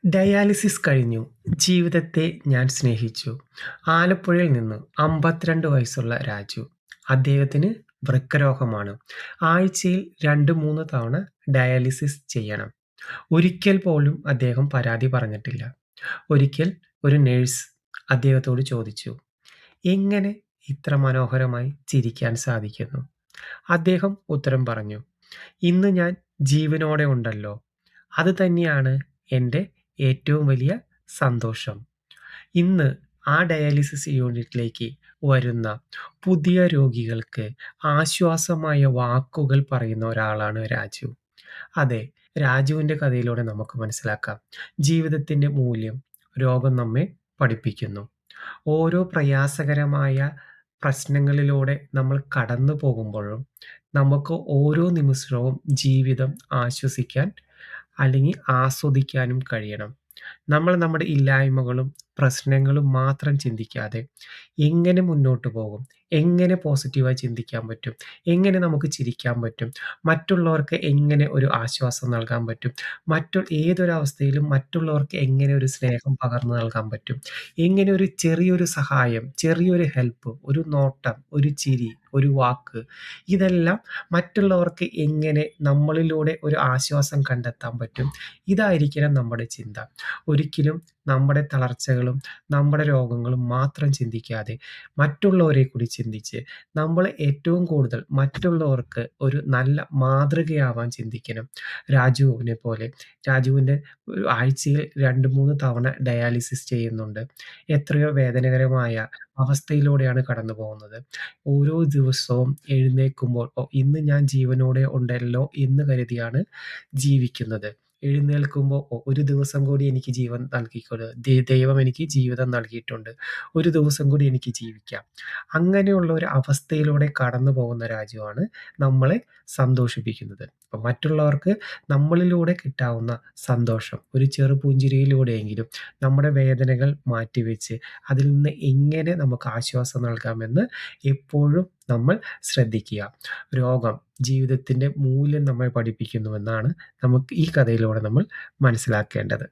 Dialysis കഴിഞ്ഞു. ജീവിതത്തെ ഞാൻ സ്നേഹിച്ചു. ആലപ്പുഴയിൽ നിന്ന് 52 വയസ്സുള്ള രാജു. അദ്ദേഹത്തിന് വൃക്കരോഗമാണ്. ആഴ്ചയിൽ 2-3 തവണ ഡയാലിസിസ് ചെയ്യണം. ഒരിക്കൽ പോലും അദ്ദേഹം പരാതി പറഞ്ഞിട്ടില്ല. ഒരിക്കൽ ഒരു നഴ്സ് അദ്ദേഹത്തോട് ചോദിച്ചു, "എങ്ങനെ ഇത്ര മനോഹരമായി ചിരിക്കാൻ സാധിക്കുന്നു?" അദ്ദേഹം ഉത്തരം പറഞ്ഞു, "ഇന്ന് ഞാൻ ജീവനോടെ ഉണ്ടല്ലോ. അത് തന്നെയാണ് എൻ്റെ ഏറ്റവും വലിയ സന്തോഷം." ഇന്ന് ആ ഡയാലിസിസ് യൂണിറ്റിലേക്ക് വരുന്ന പുതിയ രോഗികൾക്ക് ആശ്വാസമായ വാക്കുകൾ പറയുന്ന ഒരാളാണ് രാജു. അതെ, രാജുവിൻ്റെ കഥയിലൂടെ നമുക്ക് മനസ്സിലാക്കാം, ജീവിതത്തിൻ്റെ മൂല്യം രോഗം നമ്മെ പഠിപ്പിക്കുന്നു. ഓരോ പ്രയാസകരമായ പ്രശ്നങ്ങളിലൂടെ നമ്മൾ കടന്നു പോകുമ്പോഴും നമുക്ക് ഓരോ നിമിഷവും ജീവിതം ആശ്വസിക്കാൻ അല്ലെങ്കിൽ ആസ്വദിക്കാനും കഴിയണം. നമ്മൾ നമ്മുടെ ഇല്ലായ്മകളും പ്രശ്നങ്ങളും മാത്രം ചിന്തിക്കാതെ എങ്ങനെ മുന്നോട്ട് പോകും, എങ്ങനെ പോസിറ്റീവായി ചിന്തിക്കാൻ പറ്റും, എങ്ങനെ നമുക്ക് ചിരിക്കാൻ പറ്റും, മറ്റുള്ളവർക്ക് എങ്ങനെ ഒരു ആശ്വാസം നൽകാൻ പറ്റും, ഏതൊരവസ്ഥയിലും മറ്റുള്ളവർക്ക് എങ്ങനെ ഒരു സ്നേഹം പകർന്നു നൽകാൻ പറ്റും, എങ്ങനെ ഒരു ചെറിയൊരു സഹായം, ചെറിയൊരു ഹെൽപ്പ്, ഒരു നോട്ടം, ഒരു ചിരി, ഒരു വാക്ക്, ഇതെല്ലാം മറ്റുള്ളവർക്ക് എങ്ങനെ നമ്മളിലൂടെ ഒരു ആശ്വാസം കണ്ടെത്താൻ പറ്റും. ഇതായിരിക്കണം നമ്മുടെ ചിന്ത. ഒരിക്കലും നമ്മുടെ തളർച്ചകളും നമ്മുടെ രോഗങ്ങളും മാത്രം ചിന്തിക്കാതെ മറ്റുള്ളവരെ കൂടി ചിന്തിച്ച് നമ്മൾ ഏറ്റവും കൂടുതൽ മറ്റുള്ളവർക്ക് ഒരു നല്ല മാതൃകയാവാൻ ചിന്തിക്കണം. രാജുവിനെ പോലെ. രാജുവിൻ്റെ ആഴ്ചയിൽ 2-3 തവണ ഡയാലിസിസ് ചെയ്യുന്നുണ്ട്. എത്രയോ വേദനകരമായ അവസ്ഥയിലൂടെയാണ് കടന്നു പോകുന്നത്. ഓരോ ദിവസവും എഴുന്നേൽക്കുമ്പോൾ ഇന്ന് ഞാൻ ജീവനോടെ ഉണ്ടല്ലോ എന്ന് കരുതിയാണ് ജീവിക്കുന്നത്. എഴുന്നേൽക്കുമ്പോൾ ഒരു ദിവസം കൂടി എനിക്ക് ജീവൻ നൽകിക്കൊണ്ട് ദൈവം എനിക്ക് ജീവിതം നൽകിയിട്ടുണ്ട്. ഒരു ദിവസം കൂടി എനിക്ക് ജീവിക്കാം. അങ്ങനെയുള്ള ഒരു അവസ്ഥയിലൂടെ കടന്നു പോകുന്ന രാജുവാണ് നമ്മളെ സന്തോഷിപ്പിക്കുന്നത്. അപ്പം മറ്റുള്ളവർക്ക് നമ്മളിലൂടെ കിട്ടാവുന്ന സന്തോഷം ഒരു ചെറുപുഞ്ചിരിയിലൂടെയെങ്കിലും നമ്മുടെ വേദനകൾ മാറ്റിവെച്ച് അതിൽ നിന്ന് എങ്ങനെ നമുക്ക് ആശ്വാസം നൽകാമെന്ന് എപ്പോഴും നമ്മൾ ശ്രദ്ധിക്കുക. രോഗം ജീവിതത്തിൻ്റെ മൂല്യം നമ്മെ പഠിപ്പിക്കുന്നുവെന്നാണ് നമുക്ക് ഈ കഥയിലൂടെ നമ്മൾ മനസ്സിലാക്കേണ്ടത്.